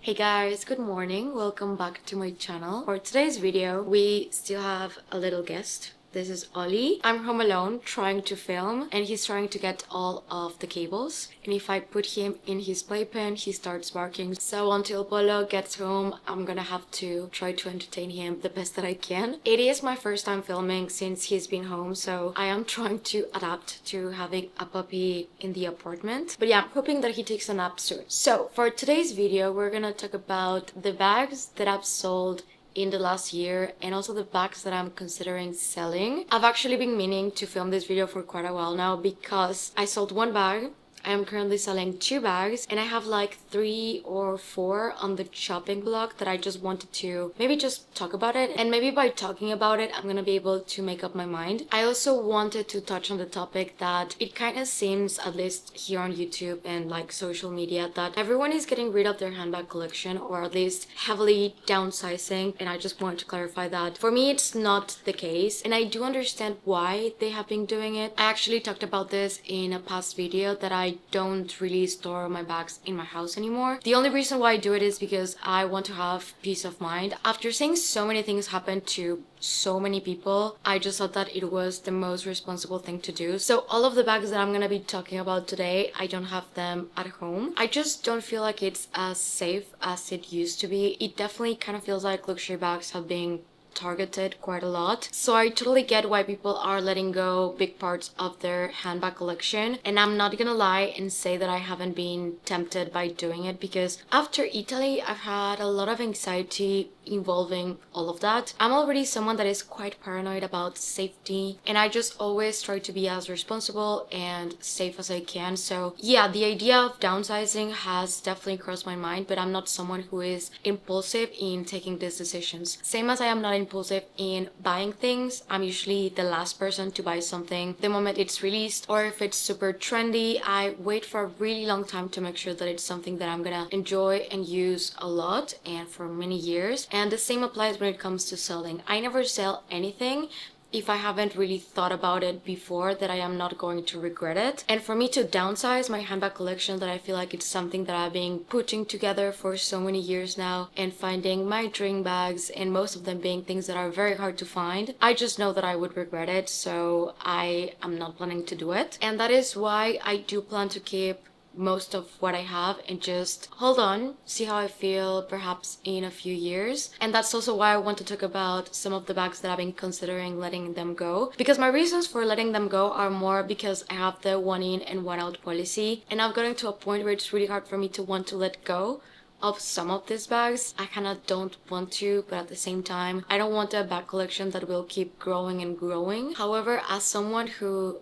Hey guys, good morning. Welcome back to my channel. For today's video, we still have a little guest. This is Ollie. I'm home alone trying to film and he's trying to get all of the cables. And if I put him in his playpen, he starts barking. So until Polo gets home, I'm gonna have to try to entertain him the best that I can. It is my first time filming since he's been home, so I am trying to adapt to having a puppy in the apartment. But yeah, I'm hoping that he takes a nap soon. So for today's video, we're gonna talk about the bags that I've sold in the last year and also the bags that I'm considering selling. I've actually been meaning to film this video for quite a while now because I sold one bag. I am currently selling 2 bags and I have like 3 or 4 on the chopping block that I just wanted to maybe just talk about it, and maybe by talking about it I'm gonna be able to make up my mind. I also wanted to touch on the topic that it kind of seems, at least here on YouTube and like social media, that everyone is getting rid of their handbag collection or at least heavily downsizing, and I just wanted to clarify that for me it's not the case and I do understand why they have been doing it. I actually talked about this in a past video that I don't really store my bags in my house anymore. The only reason why I do it is because I want to have peace of mind. After seeing so many things happen to so many people, I just thought that it was the most responsible thing to do. So all of the bags that I'm gonna be talking about today, I don't have them at home. I just don't feel like it's as safe as it used to be. It definitely kind of feels like luxury bags have been targeted quite a lot, so I totally get why people are letting go big parts of their handbag collection. And I'm not gonna lie and say that I haven't been tempted by doing it, because after Italy I've had a lot of anxiety involving all of that. I'm already someone that is quite paranoid about safety and I just always try to be as responsible and safe as I can. So yeah, the idea of downsizing has definitely crossed my mind, but I'm not someone who is impulsive in taking these decisions. Same as I am not impulsive in buying things. I'm usually the last person to buy something the moment it's released, or if it's super trendy, I wait for a really long time to make sure that it's something that I'm gonna enjoy and use a lot and for many years. And the same applies when it comes to selling. I never sell anything if I haven't really thought about it before that I am not going to regret it. And for me to downsize my handbag collection, that I feel like it's something that I've been putting together for so many years now and finding my dream bags, and most of them being things that are very hard to find, I just know that I would regret it, so I am not planning to do it. And that is why I do plan to keep most of what I have and just hold on, see how I feel perhaps in a few years. And that's also why I want to talk about some of the bags that I've been considering letting them go, because my reasons for letting them go are more because I have the one in and one out policy, and I've gotten to a point where it's really hard for me to want to let go of some of these bags. I kind of don't want to, but at the same time I don't want a bag collection that will keep growing and growing. However, as someone who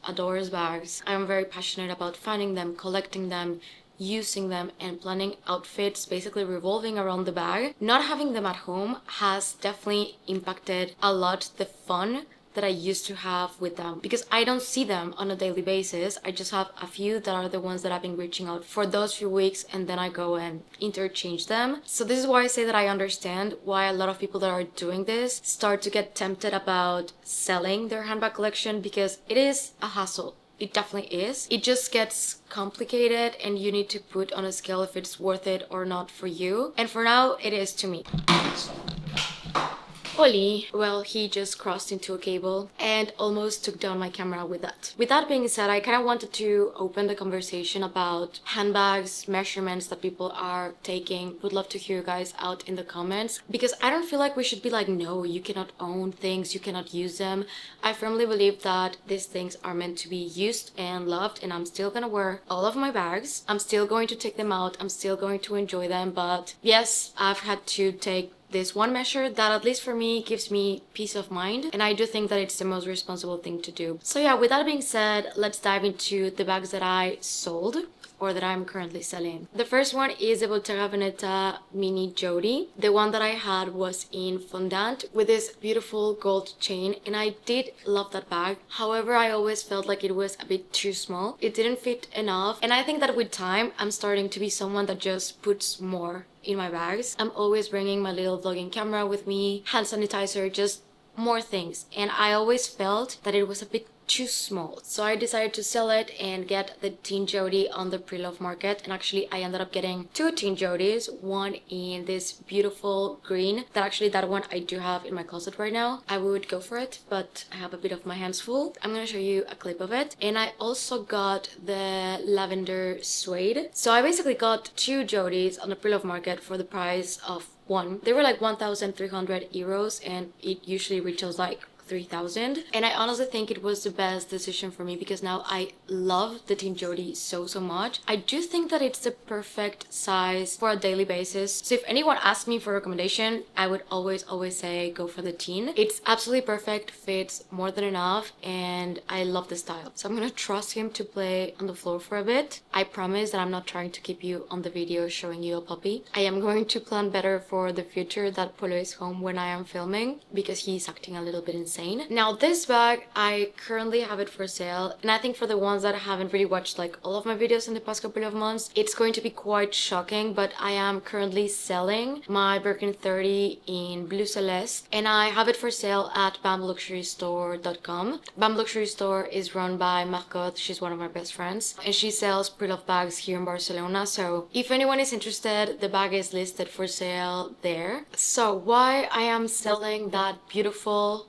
adores bags, I'm very passionate about finding them, collecting them, using them, and planning outfits basically revolving around the bag. Not having them at home has definitely impacted a lot the fun that I used to have with them, because I don't see them on a daily basis. I just have a few that are the ones that I've been reaching out for those few weeks, and then I go and interchange them. So this is why I say that I understand why a lot of people that are doing this start to get tempted about selling their handbag collection, because it is a hassle. It definitely is. It just gets complicated and you need to put on a scale if it's worth it or not for you. And for now, it is to me. Oli, well, he just crossed into a cable and almost took down my camera with that. With that being said, I kind of wanted to open the conversation about handbags, measurements that people are taking. Would love to hear you guys out in the comments, because I don't feel like we should be like, no, you cannot own things, you cannot use them. I firmly believe that these things are meant to be used and loved, and I'm still gonna wear all of my bags. I'm still going to take them out. I'm still going to enjoy them. But yes, I've had to take this one measure that, at least for me, gives me peace of mind, and I do think that it's the most responsible thing to do. So yeah, with that being said, let's dive into the bags that I sold or that I'm currently selling. The first one is the Bottega Veneta mini Jodie. The one that I had was in fondant with this beautiful gold chain, and I did love that bag. However, I always felt like it was a bit too small. It didn't fit enough, and I think that with time I'm starting to be someone that just puts more in my bags. I'm always bringing my little vlogging camera with me, hand sanitizer, just more things, and I always felt that it was a bit too small. So I decided to sell it and get the teen Jodie on the pre-love market. And actually I ended up getting two teen Jodies, one in this beautiful green that one I do have in my closet right now. I would go for it, but I have a bit of my hands full. I'm gonna show you a clip of it. And I also got the lavender suede. So I basically got two Jodies on the pre-love market for the price of one. They were like 1,300 euros and it usually retails like 3,000, and I honestly think it was the best decision for me because now I love the teen Jodie so much. I do think that it's the perfect size for a daily basis. So if anyone asks me for a recommendation, I would always say go for the teen. It's absolutely perfect, fits more than enough, and I love the style. So I'm gonna trust him to play on the floor for a bit. I promise that I'm not trying to keep you on the video showing you a puppy. I am going to plan better for the future that Polo is home when I am filming because he's acting a little bit insane. Now this bag, I currently have it for sale, and I think for the ones that haven't really watched like all of my videos in the past couple of months, it's going to be quite shocking, but I am currently selling my Birkin 30 in blue Celeste, and I have it for sale at bamluxurystore.com. Bam Luxury Store is run by Marcotte. She's one of my best friends, and she sells pre-love bags here in Barcelona. So if anyone is interested, the bag is listed for sale there. So why I am selling that beautiful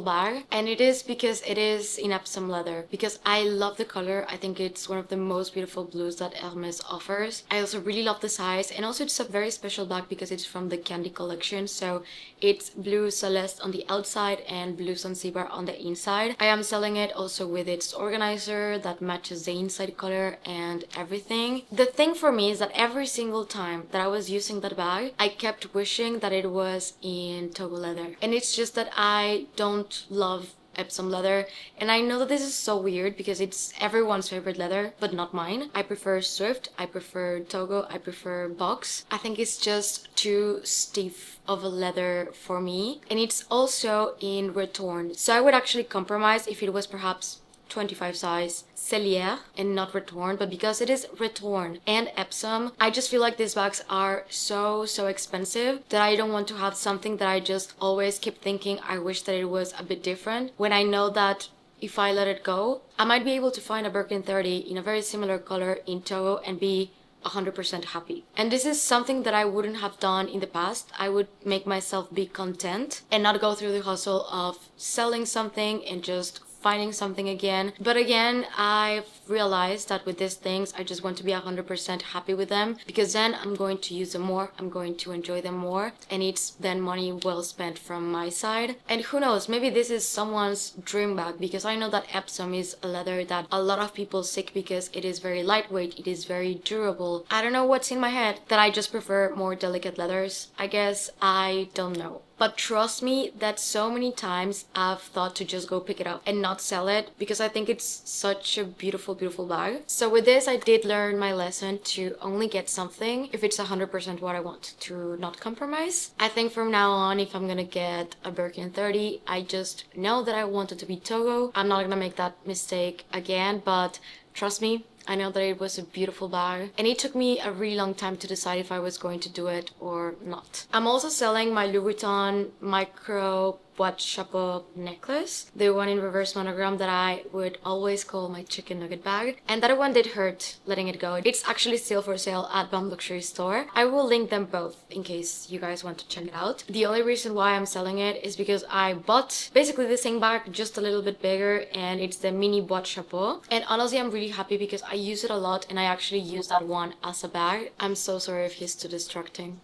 bag, and it is because it is in Epsom leather, because I love the color. I think it's one of the most beautiful blues that Hermès offers. I also really love the size, and also it's a very special bag because it's from the Candy collection. So it's blue Celeste on the outside and blue Zanzibar on the inside. I am selling it also with its organizer that matches the inside color and everything. The thing for me is that every single time that I was using that bag, I kept wishing that it was in Togo leather, and it's just that I don't love Epsom leather, and I know that this is so weird because it's everyone's favorite leather, but not mine. I prefer Swift, I prefer Togo, I prefer Box. I think it's just too stiff of a leather for me, and it's also in Retorn. So I would actually compromise if it was perhaps 25 size Cellier and not Retorn, but because it is Retorn and Epsom, I just feel like these bags are so expensive that I don't want to have something that I just always keep thinking I wish that it was a bit different, when I know that if I let it go, I might be able to find a Birkin 30 in a very similar color in Togo and be 100% happy. And this is something that I wouldn't have done in the past. I would make myself be content and not go through the hustle of selling something and just finding something again. But again, I've realized that with these things, I just want to be 100% happy with them, because then I'm going to use them more, I'm going to enjoy them more, and it's then money well spent from my side. And who knows, maybe this is someone's dream bag, because I know that Epsom is a leather that a lot of people seek because it is very lightweight, it is very durable. I don't know what's in my head, that I just prefer more delicate leathers. I guess, I don't know. But trust me that so many times I've thought to just go pick it up and not sell it, because I think it's such a beautiful bag. So with this, I did learn my lesson to only get something if it's 100% what I want, to not compromise. I think from now on, if I'm gonna get a Birkin 30, I just know that I want it to be Togo. I'm not gonna make that mistake again, but trust me, I know that it was a beautiful bag, and it took me a really long time to decide if I was going to do it or not. I'm also selling my Louis Vuitton Micro Boîte Chapeau necklace, the one in reverse monogram that I would always call my chicken nugget bag, and that one did hurt letting it go. It's actually still for sale at Bam Luxury Store. I will link them both in case you guys want to check it out. The only reason why I'm selling it is because I bought basically the same bag, just a little bit bigger, and it's the mini Boîte Chapeau, and honestly I'm really happy because I use it a lot, and I actually use that one as a bag. I'm so sorry if he's too distracting.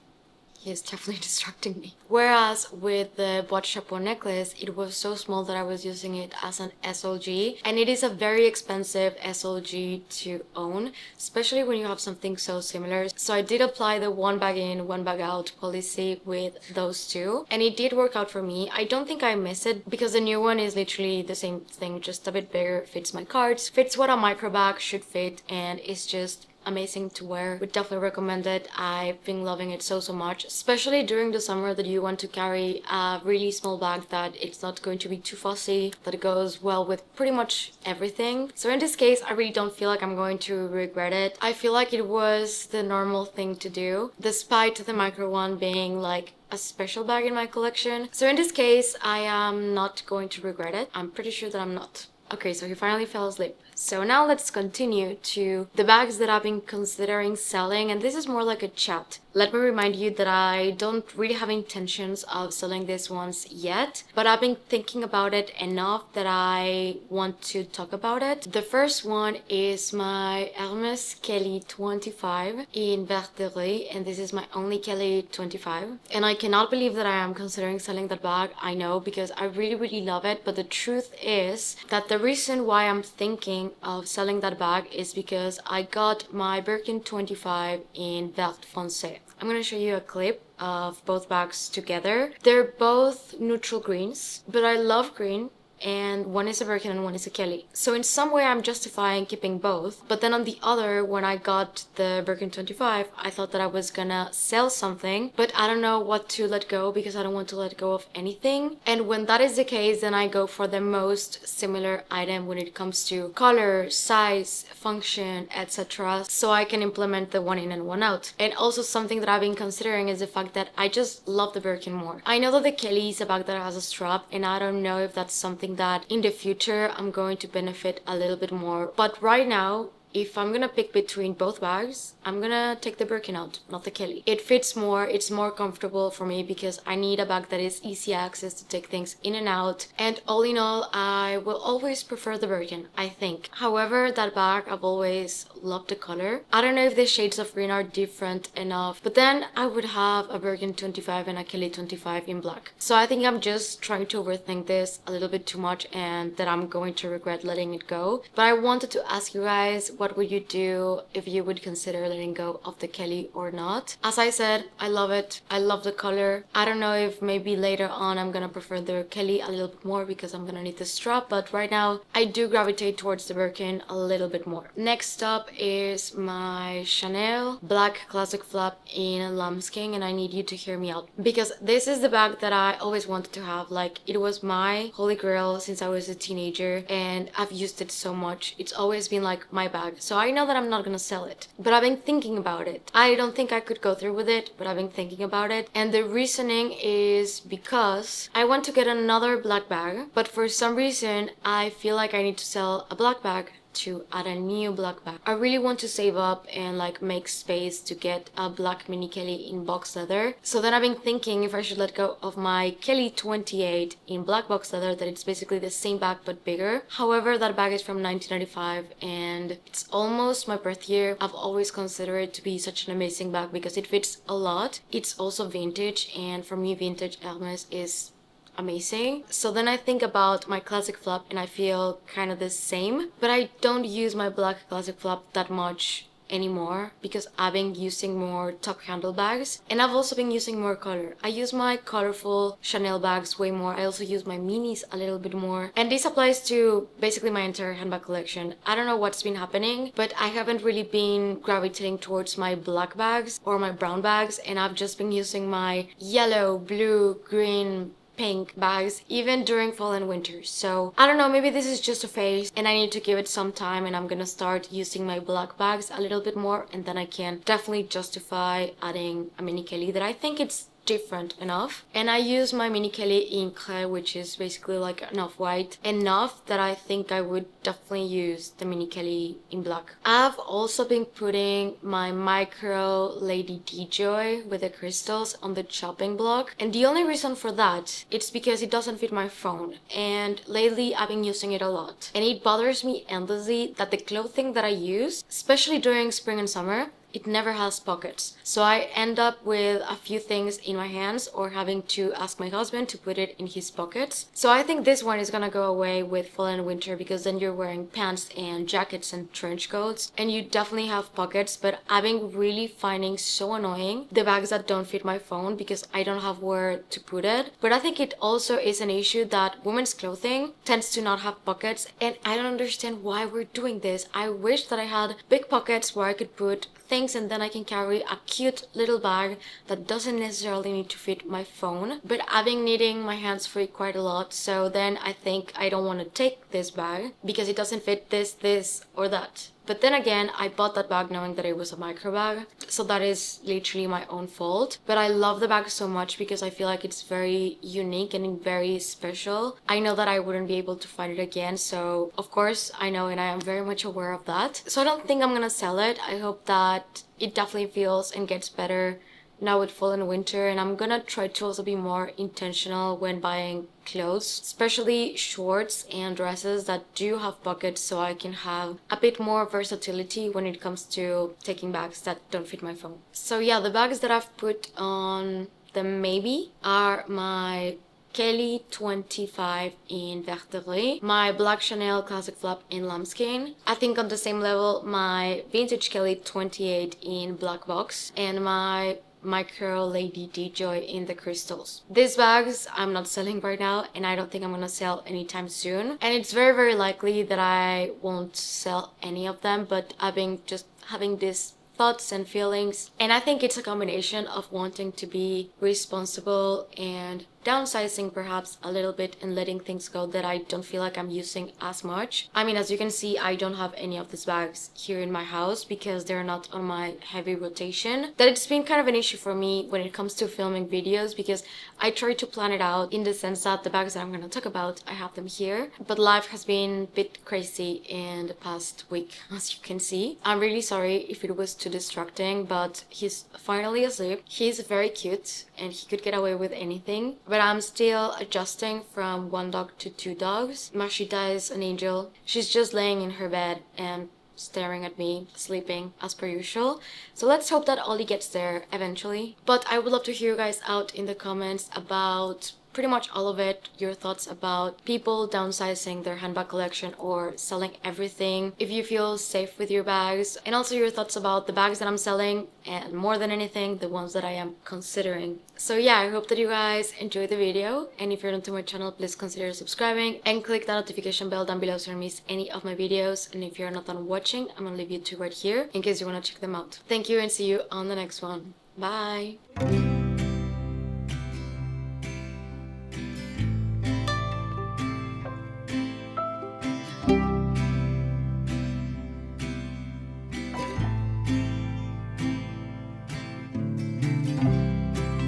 He is definitely distracting me. Whereas with the Boîte Chapeau necklace, it was so small that I was using it as an SLG, and it is a very expensive SLG to own, especially when you have something so similar. So I did apply the one bag in, one bag out policy with those two, and it did work out for me. I don't think I miss it because the new one is literally the same thing, just a bit bigger, fits my cards, fits what a micro bag should fit, and it's just amazing to wear. Would definitely recommend it. I've been loving it so much, especially during the summer that you want to carry a really small bag that it's not going to be too fussy, that it goes well with pretty much everything. So in this case, I really don't feel like I'm going to regret it. I feel like it was the normal thing to do, despite the micro one being like a special bag in my collection. So in this case, I am not going to regret it. I'm pretty sure that I'm not. Okay, so he finally fell asleep. So now let's continue to the bags that I've been considering selling, and this is more like a chat. Let me remind you that I don't really have intentions of selling these ones yet, but I've been thinking about it enough that I want to talk about it. The first one is my Hermès Kelly 25 in Vert, and this is my only Kelly 25. And I cannot believe that I am considering selling that bag. I know, because I really love it, but the truth is that the reason why I'm thinking of selling that bag is because I got my Birkin 25 in Vert Foncé. I'm gonna show you a clip of both bags together. They're both neutral greens, but I love green, and one is a Birkin and one is a Kelly. So in some way I'm justifying keeping both, but then on the other, when I got the Birkin 25, I thought that I was gonna sell something, but I don't know what to let go because I don't want to let go of anything. And when that is the case, then I go for the most similar item when it comes to color, size, function, etc. So I can implement the one in and one out. And also something that I've been considering is the fact that I just love the Birkin more. I know that the Kelly is a bag that has a strap, and I don't know if that's something that in the future I'm going to benefit a little bit more. But right now, if I'm gonna pick between both bags, I'm gonna take the Birkin out, not the Kelly. It fits more, it's more comfortable for me because I need a bag that is easy access to take things in and out. And all in all, I will always prefer the Birkin, I think. However, that bag, I've always loved the color. I don't know if the shades of green are different enough, but then I would have a Birkin 25 and a Kelly 25 in black. So I think I'm just trying to overthink this a little bit too much and that I'm going to regret letting it go. But I wanted to ask you guys, what would you do if you would consider letting go of the Kelly or not? As I said, I love it. I love the color. I don't know if maybe later on I'm gonna prefer the Kelly a little bit more because I'm gonna need the strap, but right now I do gravitate towards the Birkin a little bit more. Next up is my Chanel black classic flap in lambskin, and I need you to hear me out because this is the bag that I always wanted to have. Like, it was my holy grail since I was a teenager, and I've used it so much. It's always been like my bag. So I know that I'm not gonna sell it, but I've been thinking about it. I don't think I could go through with it, but I've been thinking about it. And the reasoning is because I want to get another black bag, but for some reason I feel like I need to sell a black bag to add a new black bag. I really want to save up and like make space to get a black mini Kelly in box leather. So then I've been thinking if I should let go of my Kelly 28 in black box leather, that it's basically the same bag but bigger. However, that bag is from 1995 and it's almost my birth year. I've always considered it to be such an amazing bag because it fits a lot. It's also vintage, and for me vintage Hermès is amazing. So then I think about my classic flap and I feel kind of the same, but I don't use my black classic flap that much anymore because I've been using more top handle bags, and I've also been using more color. I use my colorful Chanel bags way more. I also use my minis a little bit more, and this applies to basically my entire handbag collection. I don't know what's been happening, but I haven't really been gravitating towards my black bags or my brown bags, and I've just been using my yellow, blue, green, pink bags even during fall and winter. So I don't know, maybe this is just a phase and I need to give it some time, and I'm gonna start using my black bags a little bit more, and then I can definitely justify adding a mini Kelly that I think it's different enough. And I use my mini Kelly in gris, which is basically like an off-white, enough that I think I would definitely use the mini Kelly in black. I've also been putting my Micro Lady D-Joy with the crystals on the chopping block, and the only reason for that, it's because it doesn't fit my phone, and lately I've been using it a lot, and it bothers me endlessly that the clothing that I use, especially during spring and summer, it never has pockets. So I end up with a few things in my hands or having to ask my husband to put it in his pockets. So I think this one is gonna go away with fall and winter, because then you're wearing pants and jackets and trench coats and you definitely have pockets. But I've been really finding so annoying the bags that don't fit my phone because I don't have where to put it. But I think it also is an issue that women's clothing tends to not have pockets, and I don't understand why we're doing this. I wish that I had big pockets where I could put things and then I can carry a cute little bag that doesn't necessarily need to fit my phone. But I've been needing my hands free quite a lot, so then I think I don't want to take this bag because it doesn't fit this or that. But then again, I bought that bag knowing that it was a micro bag, so that is literally my own fault. But I love the bag so much because I feel like it's very unique and very special. I know that I wouldn't be able to find it again, so of course I know and I am very much aware of that. So I don't think I'm gonna sell it. I hope that it definitely feels and gets better now with fall and winter, and I'm gonna try to also be more intentional when buying clothes, especially shorts and dresses that do have pockets, so I can have a bit more versatility when it comes to taking bags that don't fit my phone. So yeah, the bags that I've put on the maybe are my Kelly 25 in Vert, my black Chanel classic flap in lambskin. I think on the same level, my vintage Kelly 28 in black box, and my Micro Lady D-Joy in the crystals. These bags I'm not selling right now, and I don't think I'm gonna sell anytime soon. And it's very, very likely that I won't sell any of them, but I've been just having this thoughts and feelings, and I think it's a combination of wanting to be responsible and downsizing perhaps a little bit and letting things go that I don't feel like I'm using as much. I mean, as you can see, I don't have any of these bags here in my house because they're not on my heavy rotation. That it's been kind of an issue for me when it comes to filming videos because I try to plan it out in the sense that the bags that I'm gonna talk about, I have them here. But life has been a bit crazy in the past week, as you can see. I'm really sorry if it was too distracting, but he's finally asleep. He's very cute and he could get away with anything. But I'm still adjusting from 1 dog to 2 dogs. Mashita is an angel. She's just laying in her bed and staring at me, sleeping as per usual. So let's hope that Ollie gets there eventually. But I would love to hear you guys out in the comments about pretty much all of it, your thoughts about people downsizing their handbag collection or selling everything, if you feel safe with your bags, and also your thoughts about the bags that I'm selling, and more than anything, the ones that I am considering. So yeah, I hope that you guys enjoyed the video, and if you're new to my channel, please consider subscribing and click that notification bell down below so you don't miss any of my videos. And if you're not done watching, I'm gonna leave you two right here in case you want to check them out. Thank you and see you on the next one. Bye!